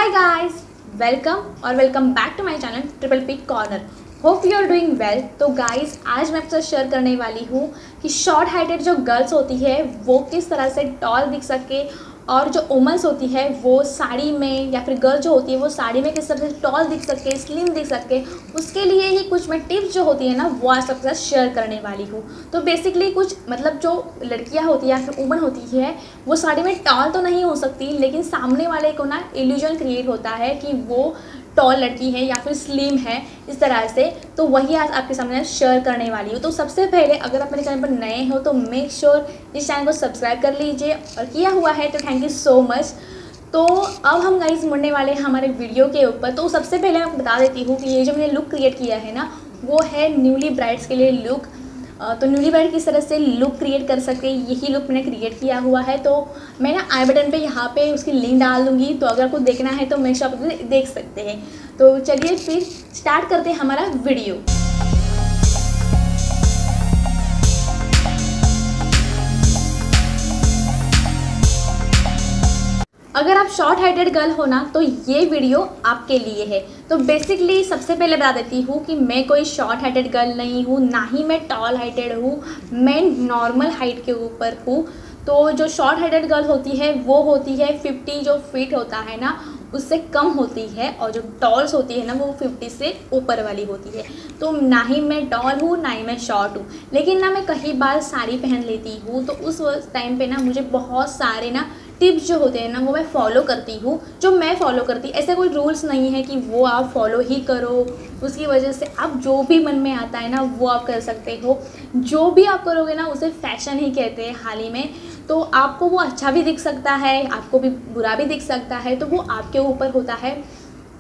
हाय guys, welcome और welcome back to my channel triple P corner. Hope you are doing well. तो guys, आज मैं आपके साथ शेयर करने वाली हूँ कि शॉर्ट हाइटेड जो गर्ल्स होती है वो किस तरह से टॉल दिख सके, और जो वुमेंस होती है वो साड़ी में, या फिर गर्ल जो होती है वो साड़ी में किस तरह से टॉल दिख सके, स्लिम दिख सके, उसके लिए ही कुछ मैं टिप्स जो होती है ना वो आज सबके साथ शेयर करने वाली हूँ। तो बेसिकली कुछ मतलब जो लड़कियाँ होती है या फिर वुमन होती है वो साड़ी में टॉल तो नहीं हो सकती, लेकिन सामने वाले को ना इल्यूजन क्रिएट होता है कि वो टॉल लड़की है या फिर स्लिम है इस तरह से। तो वही आज आपके सामने शेयर करने वाली हूँ। तो सबसे पहले अगर आप मेरे चैनल पर नए हो तो मेक श्योर इस चैनल को सब्सक्राइब कर लीजिए, और किया हुआ है तो थैंक यू सो मच। तो अब हम गाइस मुड़ने वाले हैं हमारे वीडियो के ऊपर। तो सबसे पहले मैं बता देती हूँ कि ये जो मैंने लुक क्रिएट किया है ना वो है न्यूली ब्राइड्स के लिए लुक। तो न्यूली ब्राइड किस तरह से लुक क्रिएट कर सके यही लुक मैंने क्रिएट किया हुआ है। तो मैं ना आई बटन पे यहाँ पे उसकी लिंक डाल दूँगी, तो अगर आपको देखना है तो मेरे आप देख सकते हैं। तो चलिए फिर स्टार्ट करते हैं हमारा वीडियो। अगर आप शॉर्ट हाइटेड गर्ल हो ना तो ये वीडियो आपके लिए है। तो बेसिकली सबसे पहले बता देती हूँ कि मैं कोई शॉर्ट हाइटेड गर्ल नहीं हूँ, ना ही मैं टॉल हाइटेड हूँ, मैं नॉर्मल हाइट के ऊपर हूँ। तो जो शॉर्ट हाइटेड गर्ल होती है वो होती है 50 जो फीट होता है ना उससे कम होती है, और जो टॉल्स होती है ना वो 50 से ऊपर वाली होती है। तो ना ही मैं टॉल हूँ ना ही मैं शॉर्ट हूँ, लेकिन ना मैं कई बार साड़ी पहन लेती हूँ। तो उस टाइम पे ना मुझे बहुत सारे ना टिप्स जो होते हैं ना वो मैं फॉलो करती हूँ। जो मैं फॉलो करती, ऐसे कोई रूल्स नहीं है कि वो आप फॉलो ही करो, उसकी वजह से आप जो भी मन में आता है ना वो आप कर सकते हो। जो भी आप करोगे ना उसे फैशन ही कहते हैं हाल ही में। तो आपको वो अच्छा भी दिख सकता है, आपको भी बुरा भी दिख सकता है, तो वो आपके ऊपर होता है।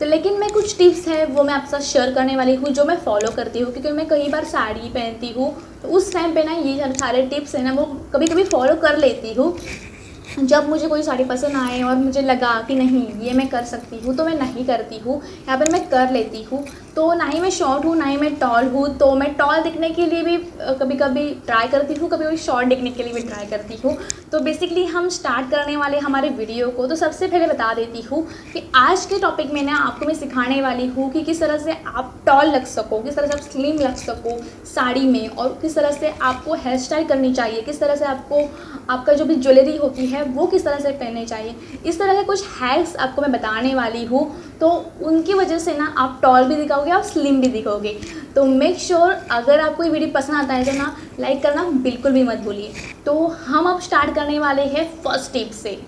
तो लेकिन मैं कुछ टिप्स है वो मैं आपके साथ शेयर करने वाली हूँ जो मैं फॉलो करती हूँ, क्योंकि मैं कई बार साड़ी पहनती हूँ तो उस टाइम पे ना ये सारे टिप्स है ना वो कभी कभी फॉलो कर लेती हूँ। जब मुझे कोई साड़ी पसंद आए और मुझे लगा कि नहीं ये मैं कर सकती हूँ तो मैं नहीं करती हूँ, यहाँ पर मैं कर लेती हूँ। तो ना ही मैं शॉर्ट हूँ ना ही मैं टॉल हूँ, तो मैं टॉल दिखने के लिए भी कभी कभी ट्राई करती हूँ, कभी कभी शॉर्ट दिखने के लिए भी ट्राई करती हूँ। तो बेसिकली हम स्टार्ट करने वाले हमारे वीडियो को। तो सबसे पहले बता देती हूँ कि आज के टॉपिक में ना आपको मैं सिखाने वाली हूँ कि किस तरह से आप टॉल लग सको, किस तरह से आप स्लिम लग सको साड़ी में, और किस तरह से आपको हेयर स्टाइल करनी चाहिए, किस तरह से आपको आपका जो भी ज्वेलरी होती है वो किस तरह से पहननी चाहिए। इस तरह के कुछ हैक्स आपको मैं बताने वाली हूँ, तो उनकी वजह से ना आप टॉल भी दिखोगे और स्लिम भी दिखोगे। तो मेक श्योर अगर आपको ये वीडियो पसंद आता है तो ना लाइक करना बिल्कुल भी मत भूलिए। तो हम अब स्टार्ट करने वाले हैं फर्स्ट टिप से।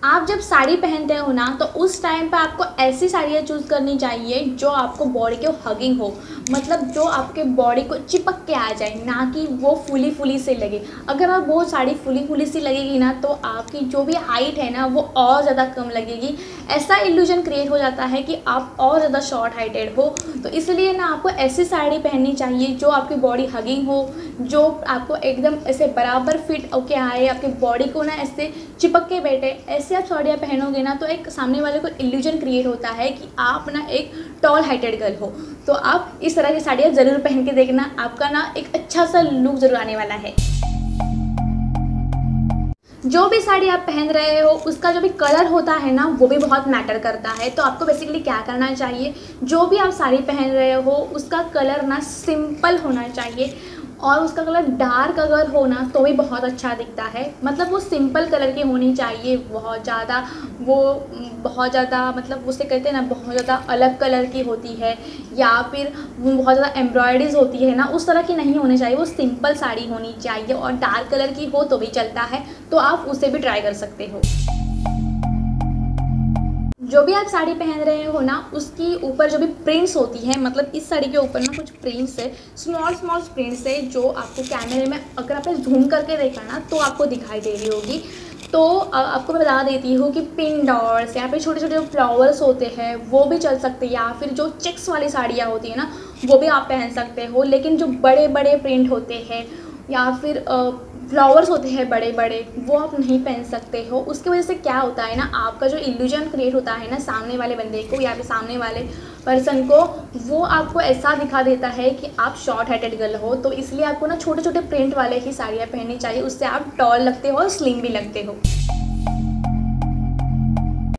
आप जब साड़ी पहनते हो ना तो उस टाइम पे आपको ऐसी साड़ियाँ चूज़ करनी चाहिए जो आपको बॉडी के हगिंग हो, मतलब जो आपके बॉडी को चिपक के आ जाए, ना कि वो फुली फुली से लगे। अगर आप वो साड़ी फुली फुली सी लगेगी ना तो आपकी जो भी हाइट है ना वो और ज़्यादा कम लगेगी। ऐसा इल्यूजन क्रिएट हो जाता है कि आप और ज़्यादा शॉर्ट हाइटेड हो। तो इसलिए ना आपको ऐसी साड़ी पहननी चाहिए जो आपकी बॉडी हगिंग हो, जो आपको एकदम ऐसे बराबर फिट होके आए, आपकी बॉडी को ना ऐसे चिपक के बैठे। ऐसे आप साड़ियाँ पहनोगे ना तो एक सामने वाले को इल्यूजन क्रिएट होता है कि आप ना एक टॉल हाइटेड गर्ल हो। तो आप इस तरह की साड़ियाँ ज़रूर पहन के देखना, आपका ना एक अच्छा सा लुक ज़रूर आने वाला है। जो भी साड़ी आप पहन रहे हो उसका जो भी कलर होता है ना वो भी बहुत मैटर करता है। तो आपको बेसिकली क्या करना चाहिए, जो भी आप साड़ी पहन रहे हो उसका कलर ना सिंपल होना चाहिए, और उसका कलर डार्क अगर हो ना तो भी बहुत अच्छा दिखता है। मतलब वो सिंपल कलर की होनी चाहिए, बहुत ज़्यादा मतलब उसे कहते हैं ना बहुत ज़्यादा अलग कलर की होती है, या फिर बहुत ज़्यादा एम्ब्रॉयडरीज होती है ना उस तरह की नहीं होनी चाहिए। वो सिंपल साड़ी होनी चाहिए, और डार्क कलर की हो तो भी चलता है, तो आप उसे भी ट्राई कर सकते हो। जो भी आप साड़ी पहन रहे हो ना उसकी ऊपर जो भी प्रिंट्स होती है, मतलब इस साड़ी के ऊपर ना कुछ प्रिंट्स है, स्मॉल प्रिंट्स है, जो आपको कैमरे में अगर आपने जूम करके देखा ना तो आपको दिखाई दे रही होगी। तो आपको मैं बता देती हूँ कि पिन डॉट्स या फिर छोटे छोटे फ्लावर्स होते हैं वो भी चल सकते हैं, या फिर जो चेक्स वाली साड़ियाँ होती है ना वो भी आप पहन सकते हो। लेकिन जो बड़े बड़े प्रिंट होते हैं या फिर फ्लावर्स होते हैं बड़े बड़े वो आप नहीं पहन सकते हो। उसकी वजह से क्या होता है ना आपका जो इल्यूजन क्रिएट होता है ना सामने वाले बंदे को या फिर सामने वाले पर्सन को, वो आपको ऐसा दिखा देता है कि आप शॉर्ट हाइटेड गर्ल हो। तो इसलिए आपको ना छोटे छोटे प्रिंट वाले ही साड़ियाँ पहननी चाहिए, उससे आप टॉल लगते हो और स्लिम भी लगते हो।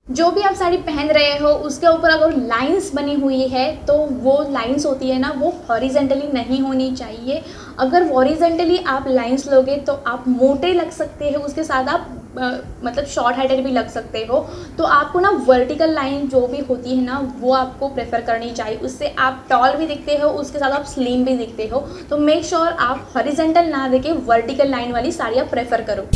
जो भी आप साड़ी पहन रहे हो उसके ऊपर अगर लाइंस बनी हुई है तो वो लाइंस होती है ना, वो हॉरिजेंटली नहीं होनी चाहिए। अगर हॉरिजेंटली आप लाइंस लोगे तो आप मोटे लग सकते हो, उसके साथ आप मतलब शॉर्ट हाइटेड भी लग सकते हो। तो आपको ना वर्टिकल लाइन जो भी होती है ना वो आपको प्रेफर करनी चाहिए, उससे आप टॉल भी दिखते हो, उसके साथ आप स्लिम भी दिखते हो। तो मेक श्योर आप हॉरिजेंटल ना देके वर्टिकल लाइन वाली साड़ी आप प्रेफर करो।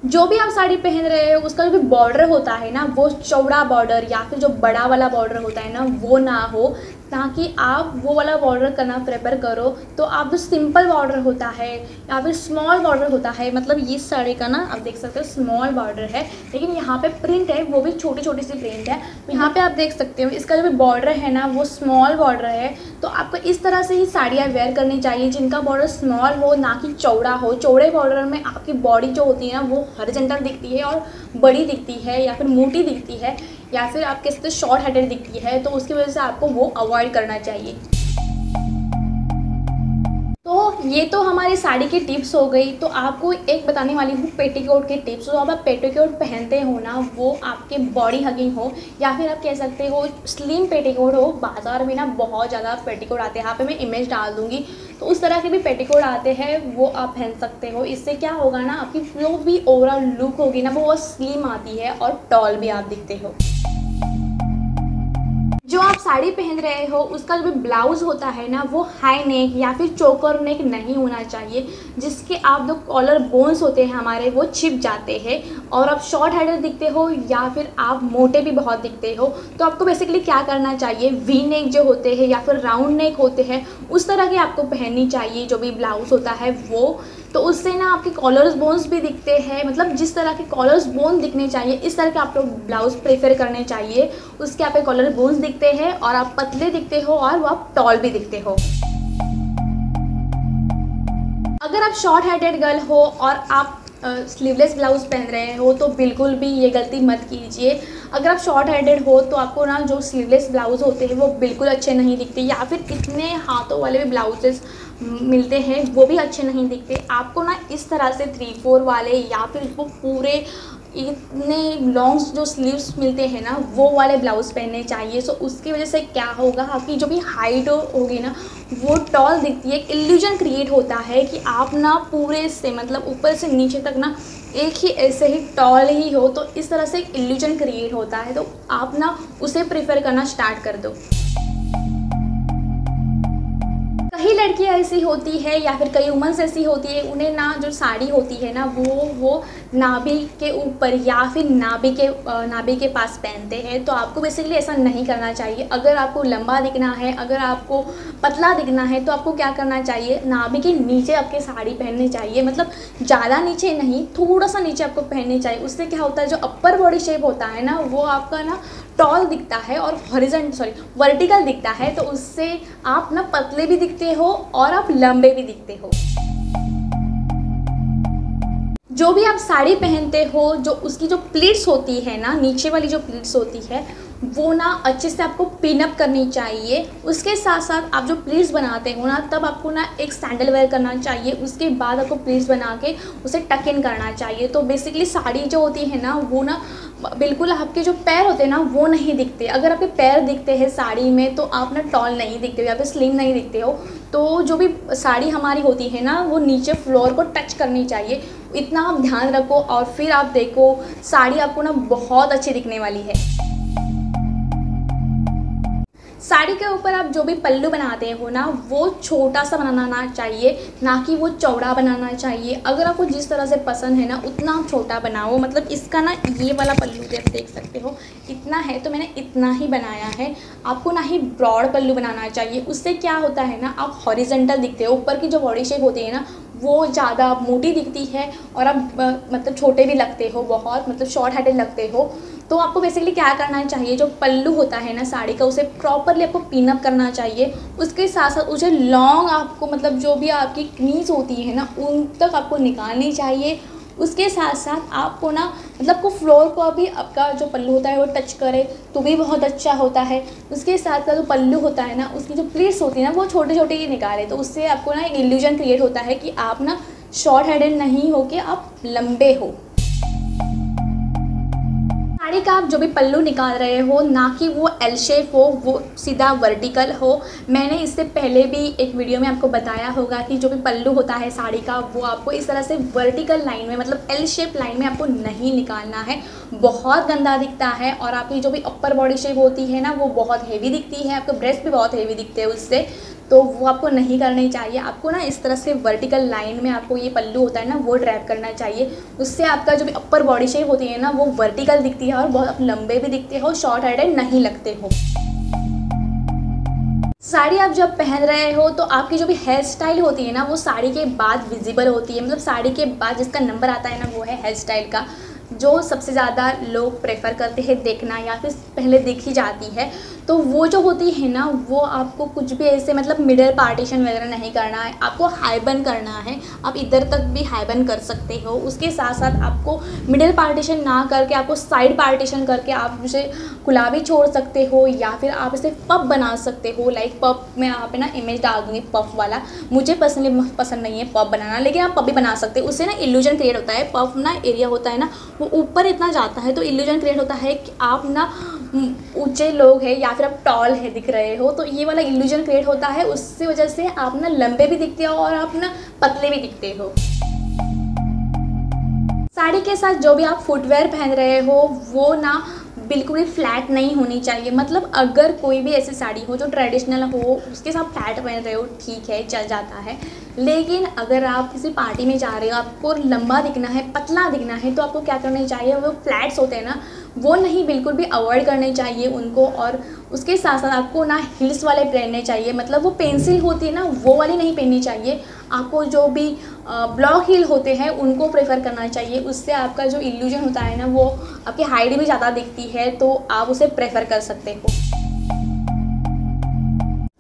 जो भी आप साड़ी पहन रहे हो उसका जो भी बॉर्डर होता है ना वो चौड़ा बॉर्डर या फिर जो बड़ा वाला बॉर्डर होता है ना वो ना हो, ताकि आप वो वाला बॉर्डर करना प्रेफर करो। तो आप जो सिंपल बॉर्डर होता है या फिर स्मॉल बॉर्डर होता है, मतलब ये साड़ी का ना आप देख सकते हो स्मॉल बॉर्डर है, लेकिन यहाँ पे प्रिंट है वो भी छोटी छोटी सी प्रिंट है। तो यहाँ पे आप देख सकते हो इसका जो भी बॉर्डर है ना वो स्मॉल बॉर्डर है। तो आपको इस तरह से ही साड़ियाँ वेयर करनी चाहिए जिनका बॉर्डर स्मॉल हो, ना कि चौड़ा हो। चौड़े बॉर्डर में आपकी बॉडी जो होती है ना वो हॉरिजॉन्टल दिखती है और बड़ी दिखती है या फिर मोटी दिखती है या फिर आप कह सकते शॉर्ट हेडेड दिखती है, तो उसकी वजह से आपको वो अवॉइड करना चाहिए। तो ये तो हमारी साड़ी की टिप्स हो गई। तो आपको एक बताने वाली हूँ पेटीकोट के टिप्स। तो अब आप पेटीकोट पहनते हो ना वो आपके बॉडी हगिंग हो या फिर आप कह सकते हो स्लिम पेटीकोट हो। बाज़ार में ना बहुत ज़्यादा पेटीकोट आते हैं, यहाँ पे मैं इमेज डाल दूँगी। तो उस तरह के भी पेटीकोट आते हैं, वो आप पहन सकते हो। इससे क्या होगा ना आपकी जो भी ओवरऑल लुक होगी ना वो स्लिम आती है और टॉल भी आप दिखते हो। जो आप साड़ी पहन रहे हो उसका जो भी ब्लाउज़ होता है ना वो हाई नेक या फिर चोकर नेक नहीं होना चाहिए, जिसके आप जो कॉलर बोन्स होते हैं हमारे वो छिप जाते हैं और आप शॉर्ट हेडेड दिखते हो या फिर आप मोटे भी बहुत दिखते हो। तो आपको बेसिकली क्या करना चाहिए, वी नेक जो होते हैं या फिर राउंड नेक होते हैं उस तरह की आपको पहननी चाहिए जो भी ब्लाउज़ होता है वो। तो उससे ना आपके कॉलर्स बोन्स भी दिखते हैं, मतलब जिस तरह के कॉलर्स बोन दिखने चाहिए इस तरह के आप लोग ब्लाउज प्रेफर करने चाहिए। उसके आपके कॉलर बोन्स दिखते हैं और आप पतले दिखते हो और वो आप टॉल भी दिखते हो। अगर आप शॉर्ट हेडेड गर्ल हो और आप स्लीवलेस ब्लाउज पहन रहे हो तो बिल्कुल भी ये गलती मत कीजिए। अगर आप शॉर्ट हेडेड हो तो आपको ना जो स्लीवलेस ब्लाउज होते हैं वो बिल्कुल अच्छे नहीं दिखते, या फिर इतने हाथों वाले भी ब्लाउजेस मिलते हैं वो भी अच्छे नहीं दिखते। आपको ना इस तरह से 3/4 वाले या फिर वो पूरे इतने लॉन्ग जो स्लीव्स मिलते हैं ना वो वाले ब्लाउज़ पहनने चाहिए। सो उसकी वजह से क्या होगा, आपकी जो भी हाइट होगी ना वो टॉल दिखती है। एक इल्यूजन क्रिएट होता है कि आप ना पूरे से मतलब ऊपर से नीचे तक ना एक ही ऐसे ही टॉल ही हो। तो इस तरह से एक इल्यूजन क्रिएट होता है, तो आप ना उसे प्रेफर करना स्टार्ट कर दो। कई लड़कियां ऐसी होती है या फिर कई वुमेन्स ऐसी होती है, उन्हें ना जो साड़ी होती है ना वो नाभि के ऊपर या फिर नाभि के पास पहनते हैं। तो आपको बेसिकली ऐसा नहीं करना चाहिए। अगर आपको लंबा दिखना है, अगर आपको पतला दिखना है तो आपको क्या करना चाहिए, नाभि के नीचे आपके साड़ी पहननी चाहिए। मतलब ज़्यादा नीचे नहीं, थोड़ा सा नीचे आपको पहननी चाहिए। उससे क्या होता है जो अपर बॉडी शेप होता है ना वो आपका ना टॉल दिखता है और वर्टिकल दिखता है। तो उससे आप ना पतले भी दिखते हो और आप लंबे भी दिखते हो। जो भी आप साड़ी पहनते हो जो उसकी जो प्लीट्स होती है ना, नीचे वाली जो प्लीट्स होती है वो ना अच्छे से आपको पिन अप करनी चाहिए। उसके साथ साथ आप जो प्लीट्स बनाते हो ना तब आपको ना एक सैंडल वेयर करना चाहिए। उसके बाद आपको प्लीट्स बना के उसे टक इन करना चाहिए। तो बेसिकली साड़ी जो होती है ना वो ना बिल्कुल आपके जो पैर होते हैं ना वो नहीं दिखते। अगर आपके पैर दिखते हैं साड़ी में तो आप ना टॉल नहीं दिखते हो या फिर स्लिम नहीं दिखते हो। तो जो भी साड़ी हमारी होती है ना वो नीचे फ्लोर को टच करनी चाहिए, इतना आप ध्यान रखो और फिर आप देखो साड़ी आपको ना बहुत अच्छी दिखने वाली है। साड़ी के ऊपर आप जो भी पल्लू बनाते हो ना वो छोटा सा बनाना चाहिए, ना कि वो चौड़ा बनाना चाहिए। अगर आपको जिस तरह से पसंद है ना उतना आप छोटा बनाओ। मतलब इसका ना ये वाला पल्लू देख सकते हो इतना है तो मैंने इतना ही बनाया है। आपको ना ही ब्रॉड पल्लू बनाना चाहिए। उससे क्या होता है ना आप हॉरिजॉन्टल दिखते हो, ऊपर की जो बॉडी शेप होती है ना वो ज़्यादा मोटी दिखती है और आप मतलब छोटे भी लगते हो बहुत, मतलब शॉर्ट हेडेड लगते हो। तो आपको बेसिकली क्या करना चाहिए, जो पल्लू होता है ना साड़ी का उसे प्रॉपरली आपको पिन अप करना चाहिए। उसके साथ साथ उसे लॉन्ग आपको मतलब जो भी आपकी कमीज़ होती है ना उन तक आपको निकालनी चाहिए। उसके साथ साथ आपको ना मतलब को फ्लोर को भी आपका जो पल्लू होता है वो टच करे तो भी बहुत अच्छा होता है। उसके साथ साथ जो पल्लू होता है ना उसकी जो प्लीट्स होती है ना वो छोटे छोटे ही निकाले, तो उससे आपको ना एक इल्यूजन क्रिएट होता है कि आप ना शॉर्ट हेडेड नहीं हो कि आप लंबे हो। साड़ी का आप जो भी पल्लू निकाल रहे हो ना कि वो एल शेप हो, वो सीधा वर्टिकल हो। मैंने इससे पहले भी एक वीडियो में आपको बताया होगा कि जो भी पल्लू होता है साड़ी का वो आपको इस तरह से वर्टिकल लाइन में मतलब एल शेप लाइन में आपको नहीं निकालना है, बहुत गंदा दिखता है। और आपकी जो भी अपर बॉडी शेप होती है ना वो बहुत हेवी दिखती है, आपके ब्रेस्ट भी बहुत हेवी दिखते हैं उससे, तो वो आपको नहीं करनी चाहिए। आपको ना इस तरह से वर्टिकल लाइन में आपको ये पल्लू होता है ना वो ड्रैप करना चाहिए, उससे आपका जो भी अपर बॉडी शेप होती है ना वो वर्टिकल दिखती है और बहुत आप लंबे भी दिखते हो, शॉर्ट हेडेड नहीं लगते हो। साड़ी आप जब पहन रहे हो तो आपकी जो भी हेयर स्टाइल होती है ना वो साड़ी के बाद विजिबल होती है, मतलब साड़ी के बाद जिसका नंबर आता है ना वो है हेयर स्टाइल का, जो सबसे ज़्यादा लोग प्रेफर करते हैं देखना या फिर पहले देखी जाती है। तो वो जो होती है ना वो आपको कुछ भी ऐसे मतलब मिडल पार्टीशन वगैरह नहीं करना है, आपको हाई बन करना है। आप इधर तक भी हाई बन कर सकते हो, उसके साथ साथ आपको मिडल पार्टीशन ना करके आपको साइड पार्टीशन करके आप उसे खुला भी छोड़ सकते हो या फिर आप इसे पफ बना सकते हो। लाइक पफ मैं यहाँ पे ना इमेज डाल दूँगी पफ वाला, मुझे पर्सनली पसंद नहीं है पफ बनाना, लेकिन आप पफ भी बना सकते हो। उससे ना इल्यूजन क्रिएट होता है, पफ ना एरिया होता है ना वो ऊपर इतना जाता है तो इल्यूजन क्रिएट होता है कि आप ना ऊंचे लोग हैं या फिर आप टॉल है दिख रहे हो, तो ये वाला इल्यूजन क्रिएट होता है। उससे वजह से आप ना लंबे भी दिखते हो और आप ना पतले भी दिखते हो। साड़ी के साथ जो भी आप फुटवेयर पहन रहे हो वो ना बिल्कुल भी फ्लैट नहीं होनी चाहिए। मतलब अगर कोई भी ऐसी साड़ी हो जो ट्रेडिशनल हो उसके साथ फ्लैट पहन रहे हो ठीक है चल जाता है, लेकिन अगर आप किसी पार्टी में जा रहे हो आपको लंबा दिखना है पतला दिखना है तो आपको क्या करना चाहिए, वो फ्लैट्स होते हैं ना वो नहीं बिल्कुल भी अवॉइड करने चाहिए उनको। और उसके साथ साथ आपको ना हिल्स वाले पहनने चाहिए, मतलब वो पेंसिल होती है ना वो वाली नहीं पहननी चाहिए, आपको जो भी ब्लॉक हील होते हैं उनको प्रेफर करना चाहिए। उससे आपका जो इल्यूजन होता है ना वो आपकी हाइट भी ज़्यादा दिखती है तो आप उसे प्रेफर कर सकते हो।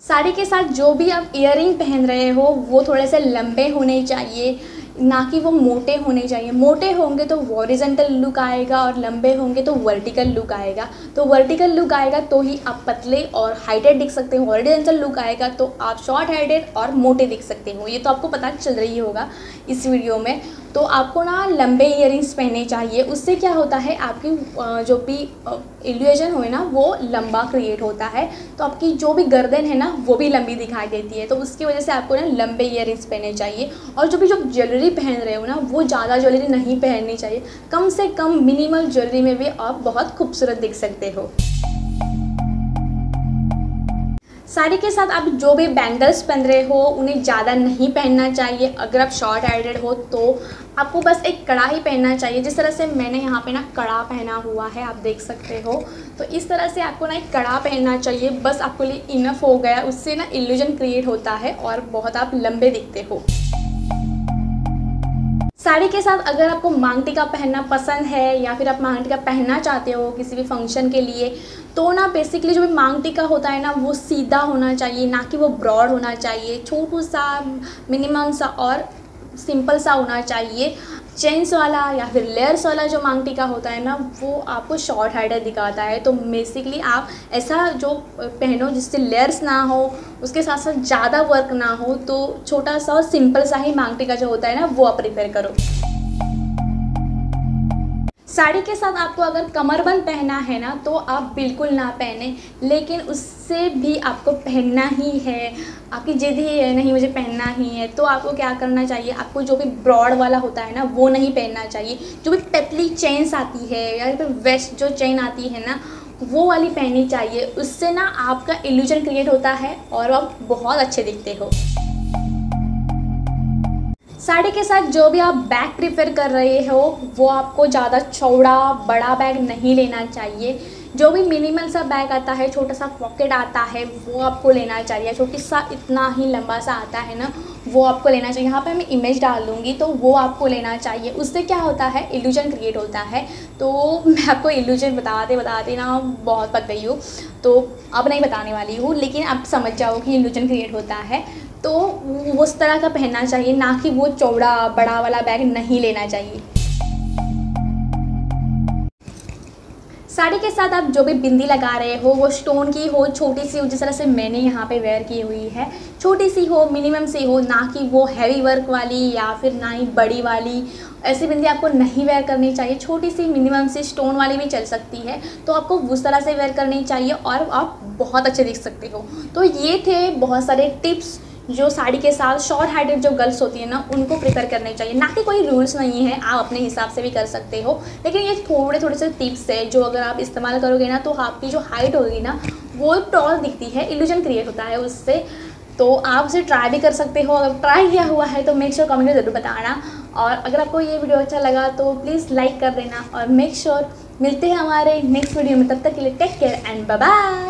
साड़ी के साथ जो भी आप इयररिंग पहन रहे हो वो थोड़े से लंबे होने चाहिए, ना कि वो मोटे होने चाहिए। मोटे होंगे तो हॉरिजॉन्टल लुक आएगा और लंबे होंगे तो वर्टिकल लुक आएगा। तो वर्टिकल लुक आएगा तो ही आप पतले और हाइटेड दिख सकते हो, हॉरिजॉन्टल लुक आएगा तो आप शॉर्ट हेडेड और मोटे दिख सकते हो। ये तो आपको पता चल रही होगा इस वीडियो में। तो आपको ना लंबे इयररिंग्स पहनने चाहिए, उससे क्या होता है आपकी जो भी इल्यूजन हो ना वो लंबा क्रिएट होता है, तो आपकी जो भी गर्दन है ना वो भी लंबी दिखाई देती है। तो उसकी वजह से आपको ना लंबे इयररिंग्स पहनने चाहिए। और जो भी जो ज्वेलरी पहन रहे हो ना वो ज़्यादा ज्वेलरी नहीं पहननी चाहिए, कम से कम मिनिमल ज्वेलरी में भी आप बहुत खूबसूरत दिख सकते हो। साड़ी के साथ आप जो भी बैंगल्स पहन रहे हो उन्हें ज़्यादा नहीं पहनना चाहिए। अगर आप शॉर्ट हेडेड हो तो आपको बस एक कड़ा ही पहनना चाहिए, जिस तरह से मैंने यहाँ पे ना कड़ा पहना हुआ है आप देख सकते हो। तो इस तरह से आपको ना एक कड़ा पहनना चाहिए, बस आपके लिए इनफ हो गया। उससे ना इल्यूजन क्रिएट होता है और बहुत आप लंबे दिखते हो। साड़ी के साथ अगर आपको मांग टीका पहनना पसंद है या फिर आप मांग टीका पहनना चाहते हो किसी भी फंक्शन के लिए, तो ना बेसिकली जो भी मांग टीका होता है ना वो सीधा होना चाहिए, ना कि वो ब्रॉड होना चाहिए। छोटू सा मिनिमम सा और सिंपल सा होना चाहिए। चेन्स वाला या फिर लेयर्स वाला जो मांग टीका होता है ना वो आपको शॉर्ट हेडेड दिखाता है। तो बेसिकली आप ऐसा जो पहनो जिससे लेयर्स ना हो, उसके साथ साथ ज़्यादा वर्क ना हो, तो छोटा सा और सिंपल सा ही मांग टीका जो होता है ना वो आप प्रेफर करो। साड़ी के साथ आपको अगर कमरबंद पहना है ना तो आप बिल्कुल ना पहने, लेकिन उससे भी आपको पहनना ही है, आपकी जिद ही है नहीं मुझे पहनना ही है, तो आपको क्या करना चाहिए, आपको जो भी ब्रॉड वाला होता है ना वो नहीं पहनना चाहिए। जो भी पतली चेन्स आती है या फिर वेस्ट जो चेन आती है ना वो वाली पहननी चाहिए। उससे ना आपका इल्यूजन क्रिएट होता है और आप बहुत अच्छे दिखते हो। साड़ी के साथ जो भी आप बैग प्रेफर कर रहे हो वो आपको ज़्यादा चौड़ा बड़ा बैग नहीं लेना चाहिए। जो भी मिनिमल सा बैग आता है, छोटा सा पॉकेट आता है वो आपको लेना चाहिए। छोटी सा इतना ही लंबा सा आता है ना वो आपको लेना चाहिए। यहाँ पे मैं इमेज डाल दूँगी तो वो आपको लेना चाहिए। उससे क्या होता है इल्यूजन क्रिएट होता है। तो मैं आपको इल्यूजन बताते बताते ना बहुत पक गई हूँ, तो अब नहीं बताने वाली हूँ, लेकिन आप समझ जाओ कि इल्यूजन क्रिएट होता है। तो उस तरह का पहनना चाहिए, ना कि वो चौड़ा बड़ा वाला बैग नहीं लेना चाहिए। साड़ी के साथ आप जो भी बिंदी लगा रहे हो वो स्टोन की हो, छोटी सी हो, जिस तरह से मैंने यहाँ पे वेयर की हुई है, छोटी सी हो, मिनिमम सी हो, ना कि वो हैवी वर्क वाली या फिर ना ही बड़ी वाली। ऐसी बिंदी आपको नहीं वेयर करनी चाहिए, छोटी सी मिनिमम सी स्टोन वाली भी चल सकती है, तो आपको उस तरह से वेयर करनी चाहिए और आप बहुत अच्छे दिख सकते हो। तो ये थे बहुत सारे टिप्स जो साड़ी के साथ शॉर्ट हाइटेड जो गर्ल्स होती है ना उनको प्रिपेयर करने चाहिए। ना कि कोई रूल्स नहीं है, आप अपने हिसाब से भी कर सकते हो, लेकिन ये थोड़े थोड़े से टिप्स है जो अगर आप इस्तेमाल करोगे ना तो आपकी जो हाइट होगी ना वो टॉल दिखती है, इल्यूजन क्रिएट होता है उससे। तो आप उसे ट्राई भी कर सकते हो, अगर ट्राई किया हुआ है तो मेक श्योर कमेंट में ज़रूर बताना। और अगर आपको ये वीडियो अच्छा लगा तो प्लीज़ लाइक कर देना और मेक श्योर मिलते हैं हमारे नेक्स्ट वीडियो में। तब तक के लिए take care and bye bye.